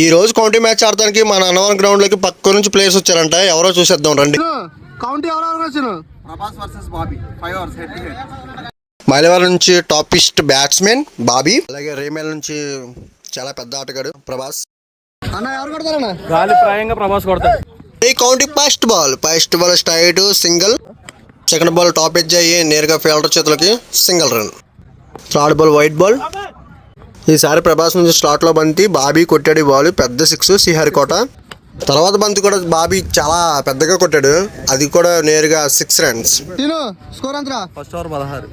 ఈ రోజు county match ఆడడానికి మన అన్నవరం గ్రౌండ్ లోకి పక్క నుంచి ప్లేయర్స్ వచ్చారంట. ఎవరో చూసేద్దాం రండి. కౌంటీ మైలవరం నుంచి టాపిస్ట్ బ్యాట్స్మెన్ బాబీ, అలాగే రేమేల్ నుంచి చాలా పెద్ద ఆటగాడు ప్రభాస్. అన్న ఎవరు కొడతారన్న? గాలి ప్రాయంగా ప్రభాస్ కొడతాడు. ఈ county first ball straight single. Second ball top edge అయ్యి నేరుగా ఫీల్డర్ చేతులకి single run. Third ball white ball. ఈసారి ప్రభాస్ నుంచి స్లాట్ లో బంతి బాబీ కొట్టాడు. ఈ బాల్ పెద్ద 6 శ్రీహరికోట. తర్వాత బంతి కూడా బాబీ చాలా పెద్దగా కొట్టాడు, అది కూడా నేరుగా 6 రన్స్. First over 16.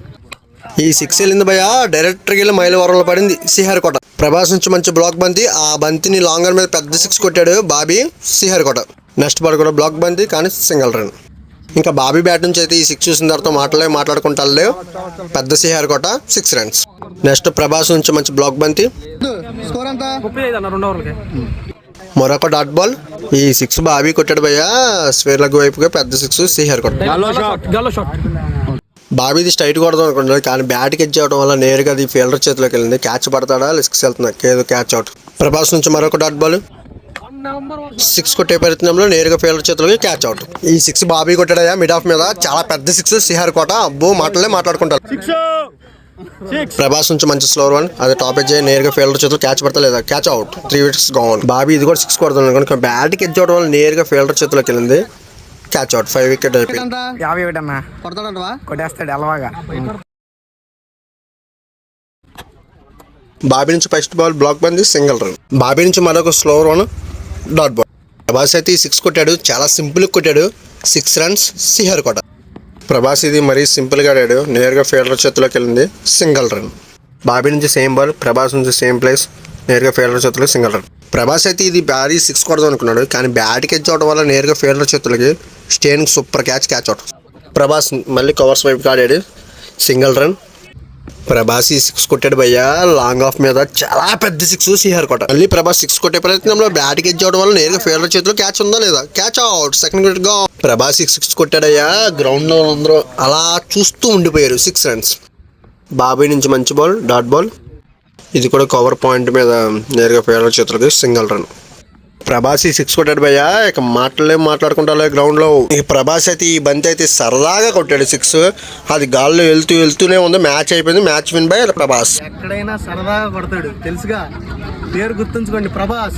ఈ 6 వెళ్ళింది భయ డైరెక్టర్ గిల్ మైలవరంలో పడింది శ్రీహరికోట. ప్రభాస్ నుంచి మంచి బ్లాక్ బంతి, ఆ బంతిని లాంగర్ మీద పెద్ద 6 కొట్టాడు బాబీ శ్రీహరికోట. నెక్స్ట్ బాల్ కూడా బ్లాక్ బంతి కానీ సింగిల్ రన్. ఇంకా బాబీ బ్యాట్ నుంచి అయితే ఈ 6 చూసిన తర్వాత మాట్లాడుకుంటా పెద్ద శ్రీహరికోట 6 రన్స్. నెక్స్ట్ ప్రభాస్ నుంచి మంచి బ్లాక్ బంతి, మరొక డాట్ బాల్. ఈ 6 బాబీ కొట్టాడు భయ్య స్క్వేర్ లెగ్ వైపుగా పెద్ద 6 శ్రీహరికోట. బాబీది స్ట్రైట్ కొడదాం అనుకుంటున్నాడు కానీ బ్యాట్కి ఎడ్జ్ అవడం వల్ల నేరుగా అది ఫీల్డర్ చేతిలోకి వెళ్ళింది. క్యాచ్ పడతాడా సిక్స్ వెళ్తున్నా ఏదో క్యాచ్ అవుట్. ప్రభాస్ నుంచి మరొక డాట్ బాల్ 6 కొట్టే ప్రయత్నంలో నేరుగా ఫీల్డర్ చేతులకి క్యాచ్ అవుట్. ఈ 6 బాబీ కొట్టాడయ్యా మిడ్ ఆఫ్ మీద చాలా పెద్ద 6 శ్రీహరికోట. అబ్బో మాట్లాడుకుంటారు. ప్రభాస్ నుంచి మంచి స్లోర్ వన్, అది టాప్ ఎడ్జ్ అయ్యి నేరుగా ఫీల్డర్ చేతులు క్యాచ్ పడతా లేదా catch out. 3 wickets gown. Bobby ఇది కూడా 6 కొడుతుంది కనుక బ్యాట్కి ఎడ్జ్ అవడం వల్ల నేరుగా ఫీల్డర్ చేతిలోకి వెళ్ళింది. Catch out. 5 వికెట్ అయిపోయింది. 50 అన్న కొట్టేస్తాడు అలవాగా. బాబీ నుంచి ఫస్ట్ బాల్ బ్లాక్ బంది సింగిల్ రన్. బాబీ నుంచి మరొక slower one dot ball. Prabhas అయితే ఈ 6 కొట్టాడు, చాలా సింపుల్ కొట్టాడు. 6 రన్స్ శ్రీహరికోట. ప్రభాస్ ఇది మరీ సింపుల్గా ఆడాడు, నేరుగా ఫీల్డర్ చేతిలోకి వెళ్ళింది సింగిల్ రన్. బాబీ నుంచి సేమ్ బాల్, ప్రభాస్ నుంచి సేమ్ ప్లేస్, నేరుగా ఫీల్డర్ చేతిలో సింగిల్ రన్. ప్రభాస్ అయితే ఇది భారీ 6 కొడదాం అనుకున్నాడు కానీ బ్యాట్కి ఎడ్జ్ అవడం వల్ల నేరుగా ఫీల్డర్ చేతులకి stain super catch out. Prabhas మళ్ళీ కవర్స్ వైపుకి ఆడాడు సింగిల్ రన్. ప్రభాస్ ఈ 6 కొట్టాడు భయ్యా లాంగ్ ఆఫ్ మీద చాలా పెద్ద 6 శ్రీహరికోట. మళ్ళీ ప్రభాస్ 6 కొట్టే ప్రయత్నంలో బ్యాట్కి ఎడ్జ్ అవడం వల్ల నేరుగా ఫీల్డర్ చేతిలో క్యాచ్ ఉందా లేదా క్యాచ్ అవుట్. సెకండ్ వికెట్ గా ప్రభాస్ 6 కొట్టాడయ్యా. గ్రౌండ్ లో అందరూ అలా చూస్తూ ఉండిపోయారు. 6 రన్స్. బాబీ నుంచి మంచి బాల్ డాట్ బాల్, ఇది కూడా కవర్ పాయింట్ మీద నేరుగా ఫీల్డర్ చేతులకి సింగిల్ రన్. ప్రభాస్ ఈ 6 కొట్టాడు భయ్యా ఇక మాట్లాడుకుంటా గ్రౌండ్ లో. ఈ ప్రభాస్ అయితే ఈ బంతి అయితే సరదాగా కొట్టాడు 6, అది గాల్లో వెళ్తూనే ఉంది. మ్యాచ్ అయిపోయింది. Match win by Prabhas. ఎక్కడైనా సరదాగా కొడతాడు తెలుసుగా, పేరు గుర్తుంచుకోండి ప్రభాస్.